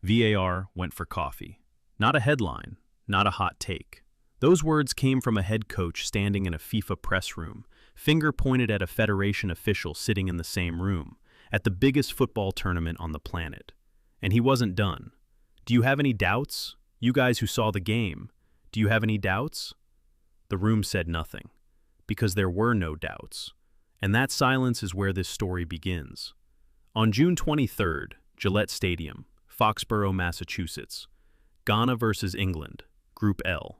VAR went for coffee. Not a headline, not a hot take. Those words came from a head coach standing in a FIFA press room, finger pointed at a federation official sitting in the same room, at the biggest football tournament on the planet. And he wasn't done. Do you have any doubts? You guys who saw the game, do you have any doubts? The room said nothing, because there were no doubts. And that silence is where this story begins. On June 23rd, Gillette Stadium, Foxborough, Massachusetts, Ghana versus England, Group L.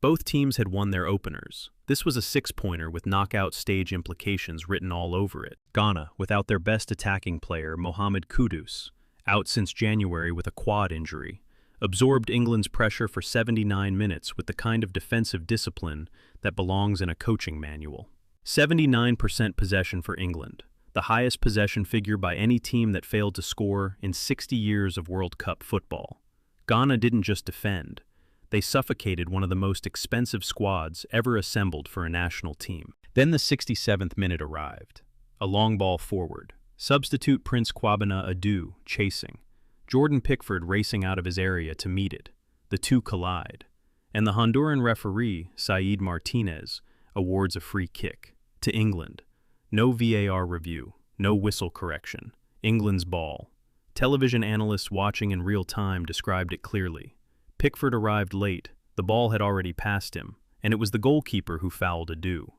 Both teams had won their openers. This was a six-pointer with knockout stage implications written all over it. Ghana, without their best attacking player, Mohamed Kudus, out since January with a quad injury, absorbed England's pressure for 79 minutes with the kind of defensive discipline that belongs in a coaching manual. 79% possession for England, the highest possession figure by any team that failed to score in 60 years of World Cup football. Ghana didn't just defend. They suffocated one of the most expensive squads ever assembled for a national team. Then the 67th minute arrived. A long ball forward. Substitute Prince Kwabena Adu chasing. Jordan Pickford racing out of his area to meet it. The two collide. And the Honduran referee, Said Martinez, awards a free kick. To England. No VAR review. No whistle correction. England's ball. Television analysts watching in real time described it clearly. Pickford arrived late, the ball had already passed him, and it was the goalkeeper who fouled Adu.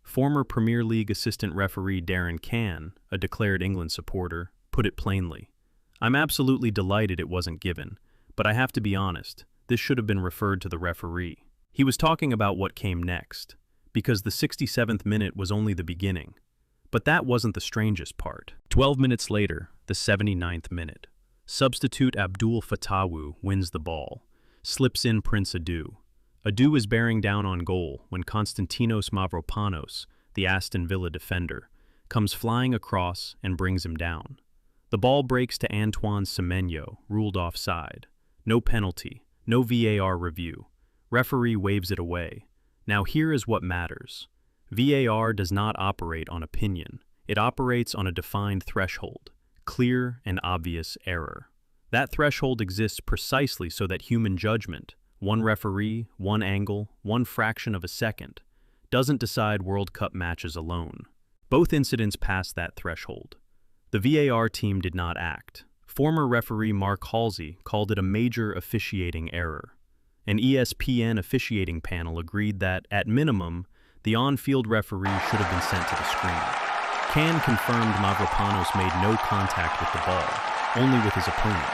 Former Premier League assistant referee Darren Cann, a declared England supporter, put it plainly. I'm absolutely delighted it wasn't given, but I have to be honest, this should have been referred to the referee. He was talking about what came next, because the 67th minute was only the beginning. But that wasn't the strangest part. 12 minutes later, the 79th minute. Substitute Abdul Fatawu wins the ball. Slips in Prince Adu. Adu is bearing down on goal when Konstantinos Mavropanos, the Aston Villa defender, comes flying across and brings him down. The ball breaks to Antoine Semenyo, ruled offside. No penalty, no VAR review. Referee waves it away. Now here is what matters. VAR does not operate on opinion. It operates on a defined threshold. Clear and obvious error. That threshold exists precisely so that human judgment, one referee, one angle, one fraction of a second, doesn't decide World Cup matches alone. Both incidents passed that threshold. The VAR team did not act. Former referee Mark Halsey called it a major officiating error. An ESPN officiating panel agreed that, at minimum, the on-field referee should have been sent to the screen. Cann confirmed Mavropanos made no contact with the ball, only with his opponent,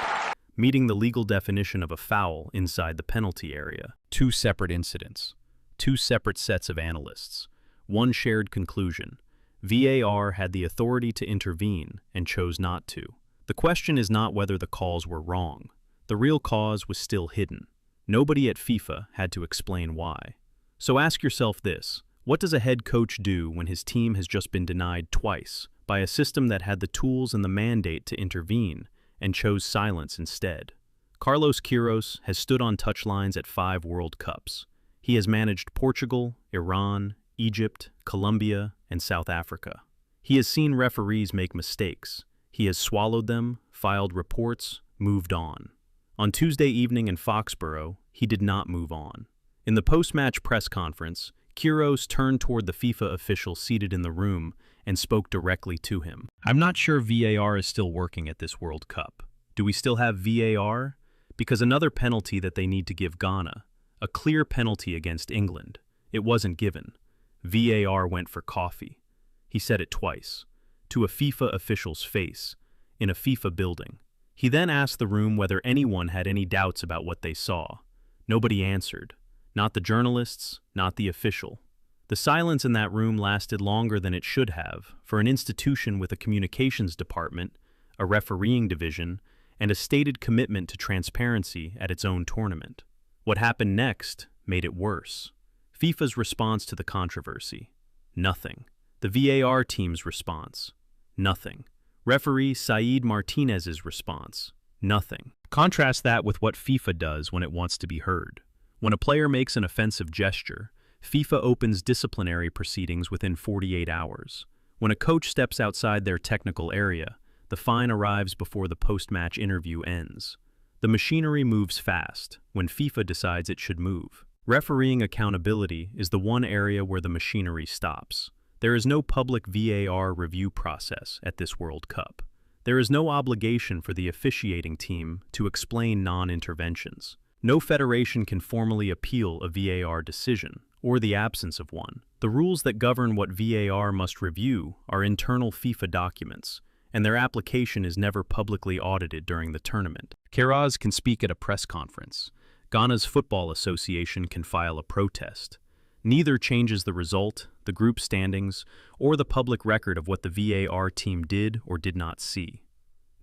meeting the legal definition of a foul inside the penalty area. Two separate incidents, two separate sets of analysts, one shared conclusion. VAR had the authority to intervene and chose not to. The question is not whether the calls were wrong. The real cause was still hidden. Nobody at FIFA had to explain why. So ask yourself this. What does a head coach do when his team has just been denied twice by a system that had the tools and the mandate to intervene and chose silence instead? Carlos Queiroz has stood on touchlines at 5 World Cups. He has managed Portugal, Iran, Egypt, Colombia, and South Africa. He has seen referees make mistakes. He has swallowed them, filed reports, moved on. On Tuesday evening in Foxborough, he did not move on. In the post-match press conference, Queiroz turned toward the FIFA official seated in the room and spoke directly to him. I'm not sure VAR is still working at this World Cup. Do we still have VAR? Because another penalty that they need to give Ghana, a clear penalty against England, it wasn't given. VAR went for coffee. He said it twice, to a FIFA official's face, in a FIFA building. He then asked the room whether anyone had any doubts about what they saw. Nobody answered. Not the journalists, not the official. The silence in that room lasted longer than it should have for an institution with a communications department, a refereeing division, and a stated commitment to transparency at its own tournament. What happened next made it worse. FIFA's response to the controversy. Nothing. The VAR team's response. Nothing. Referee Said Martinez's response. Nothing. Contrast that with what FIFA does when it wants to be heard. When a player makes an offensive gesture, FIFA opens disciplinary proceedings within 48 hours. When a coach steps outside their technical area, the fine arrives before the post-match interview ends. The machinery moves fast when FIFA decides it should move. Refereeing accountability is the one area where the machinery stops. There is no public VAR review process at this World Cup. There is no obligation for the officiating team to explain non-interventions. No federation can formally appeal a VAR decision, or the absence of one. The rules that govern what VAR must review are internal FIFA documents, and their application is never publicly audited during the tournament. Queiroz can speak at a press conference. Ghana's Football Association can file a protest. Neither changes the result, the group standings, or the public record of what the VAR team did or did not see.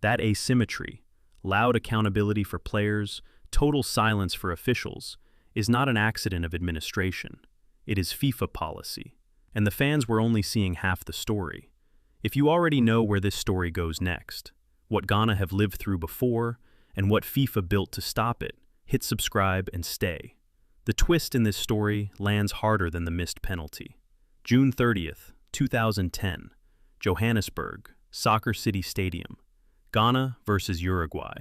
That asymmetry, loud accountability for players, total silence for officials, is not an accident of administration. It is FIFA policy. And the fans were only seeing half the story. If you already know where this story goes next, what Ghana have lived through before, and what FIFA built to stop it, hit subscribe and stay. The twist in this story lands harder than the missed penalty. June 30th, 2010, Johannesburg, Soccer City Stadium. Ghana versus Uruguay.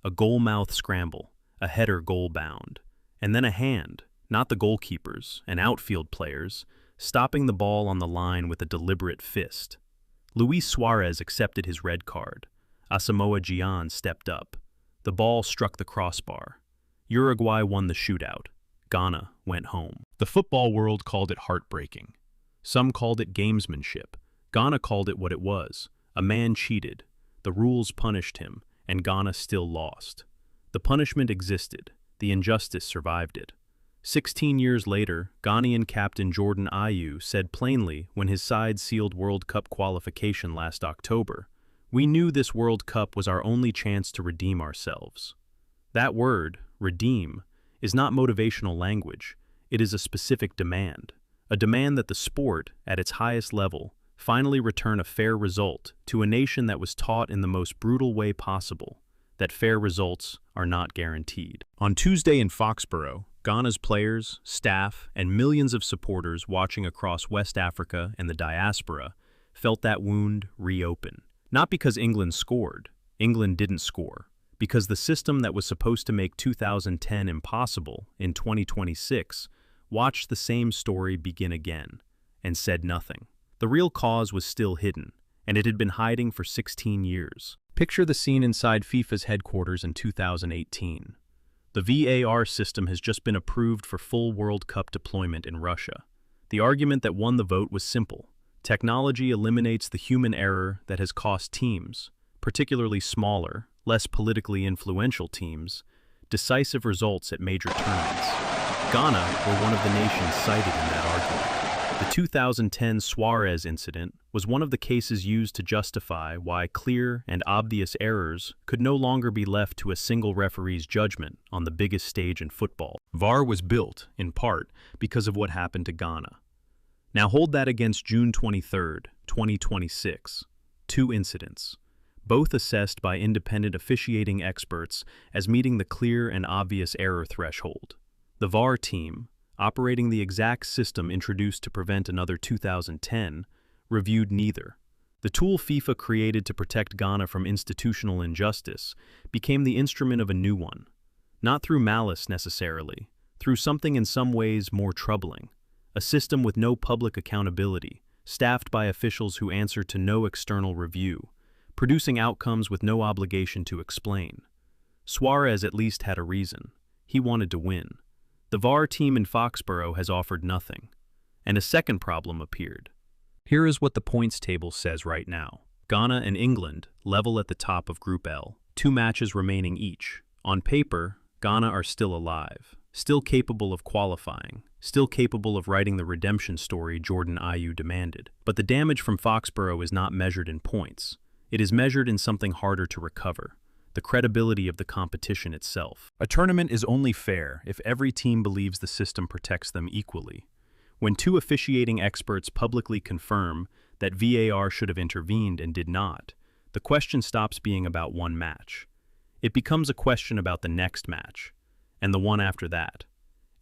A goal-mouth scramble, a header goal-bound, and then a hand, not the goalkeepers and outfield players, stopping the ball on the line with a deliberate fist. Luis Suarez accepted his red card. Asamoah Gyan stepped up. The ball struck the crossbar. Uruguay won the shootout. Ghana went home. The football world called it heartbreaking. Some called it gamesmanship. Ghana called it what it was. A man cheated. The rules punished him, and Ghana still lost. The punishment existed. The injustice survived it. 16 years later, Ghanaian captain Jordan Ayew said plainly when his side sealed World Cup qualification last October, "We knew this World Cup was our only chance to redeem ourselves." That word, redeem, is not motivational language. It is a specific demand. A demand that the sport, at its highest level, finally return a fair result to a nation that was taught in the most brutal way possible that fair results are not guaranteed. On Tuesday in Foxborough, Ghana's players, staff, and millions of supporters watching across West Africa and the diaspora felt that wound reopen. Not because England scored. England didn't score. Because the system that was supposed to make 2010 impossible in 2026 watched the same story begin again and said nothing. The real cause was still hidden, and it had been hiding for 16 years. Picture the scene inside FIFA's headquarters in 2018. The VAR system has just been approved for full World Cup deployment in Russia. The argument that won the vote was simple. Technology eliminates the human error that has cost teams, particularly smaller, less politically influential teams, decisive results at major tournaments. Ghana were one of the nations cited in that argument. The 2010 Suarez incident was one of the cases used to justify why clear and obvious errors could no longer be left to a single referee's judgment on the biggest stage in football. VAR was built, in part, because of what happened to Ghana. Now hold that against June 23, 2026. Two incidents, both assessed by independent officiating experts as meeting the clear and obvious error threshold. The VAR team, operating the exact system introduced to prevent another 2010, reviewed neither. The tool FIFA created to protect Ghana from institutional injustice became the instrument of a new one. Not through malice necessarily, through something in some ways more troubling. A system with no public accountability, staffed by officials who answer to no external review, producing outcomes with no obligation to explain. Suarez at least had a reason. He wanted to win. The VAR team in Foxborough has offered nothing. And a second problem appeared. Here is what the points table says right now. Ghana and England level at the top of Group L, 2 matches remaining each. On paper, Ghana are still alive, still capable of qualifying, still capable of writing the redemption story Jordan Ayew demanded. But the damage from Foxborough is not measured in points. It is measured in something harder to recover. The credibility of the competition itself. A tournament is only fair if every team believes the system protects them equally. When 2 officiating experts publicly confirm that VAR should have intervened and did not, the question stops being about one match. It becomes a question about the next match, and the one after that.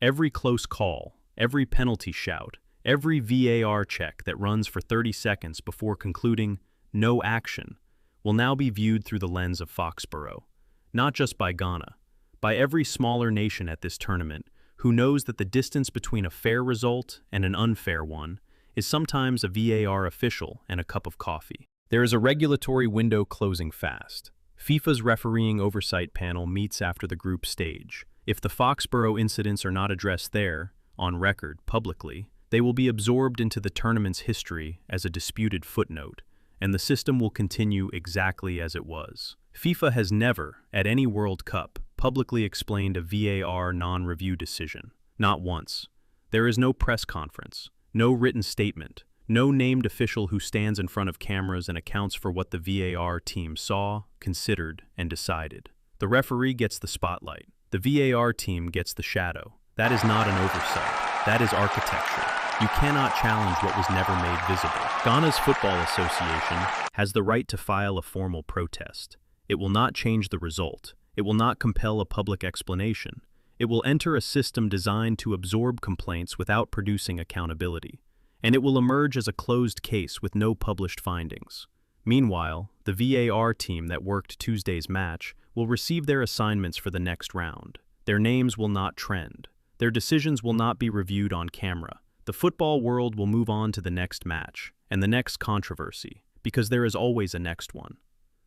Every close call, every penalty shout, every VAR check that runs for 30 seconds before concluding no action will now be viewed through the lens of Foxborough, not just by Ghana, by every smaller nation at this tournament who knows that the distance between a fair result and an unfair one is sometimes a VAR official and a cup of coffee. There is a regulatory window closing fast. FIFA's refereeing oversight panel meets after the group stage. If the Foxborough incidents are not addressed there, on record, publicly, they will be absorbed into the tournament's history as a disputed footnote, and the system will continue exactly as it was. FIFA has never, at any World Cup, publicly explained a VAR non-review decision. Not once. There is no press conference, no written statement, no named official who stands in front of cameras and accounts for what the VAR team saw, considered, and decided. The referee gets the spotlight. The VAR team gets the shadow. That is not an oversight. That is architecture. You cannot challenge what was never made visible. Ghana's Football Association has the right to file a formal protest. It will not change the result. It will not compel a public explanation. It will enter a system designed to absorb complaints without producing accountability. And it will emerge as a closed case with no published findings. Meanwhile, the VAR team that worked Tuesday's match will receive their assignments for the next round. Their names will not trend. Their decisions will not be reviewed on camera. The football world will move on to the next match and the next controversy, because there is always a next one.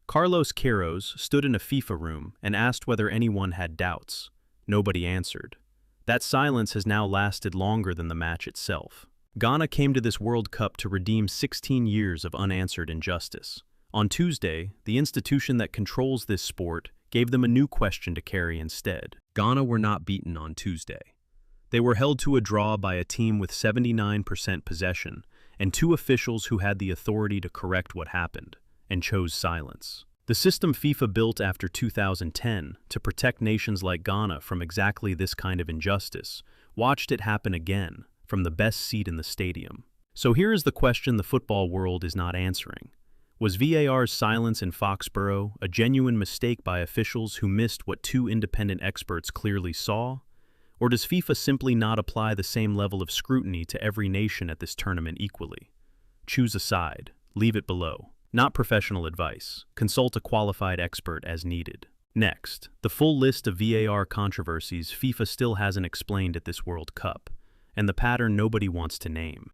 Carlos Queiroz stood in a FIFA room and asked whether anyone had doubts. Nobody answered. That silence has now lasted longer than the match itself. Ghana came to this World Cup to redeem 16 years of unanswered injustice. On Tuesday, the institution that controls this sport gave them a new question to carry instead. Ghana were not beaten on Tuesday. They were held to a draw by a team with 79% possession and two officials who had the authority to correct what happened, and chose silence. The system FIFA built after 2010 to protect nations like Ghana from exactly this kind of injustice watched it happen again from the best seat in the stadium. So here is the question the football world is not answering. Was VAR's silence in Foxborough a genuine mistake by officials who missed what two independent experts clearly saw? Or does FIFA simply not apply the same level of scrutiny to every nation at this tournament equally? Choose a side. Leave it below. Not professional advice. Consult a qualified expert as needed. Next, the full list of VAR controversies FIFA still hasn't explained at this World Cup, and the pattern nobody wants to name.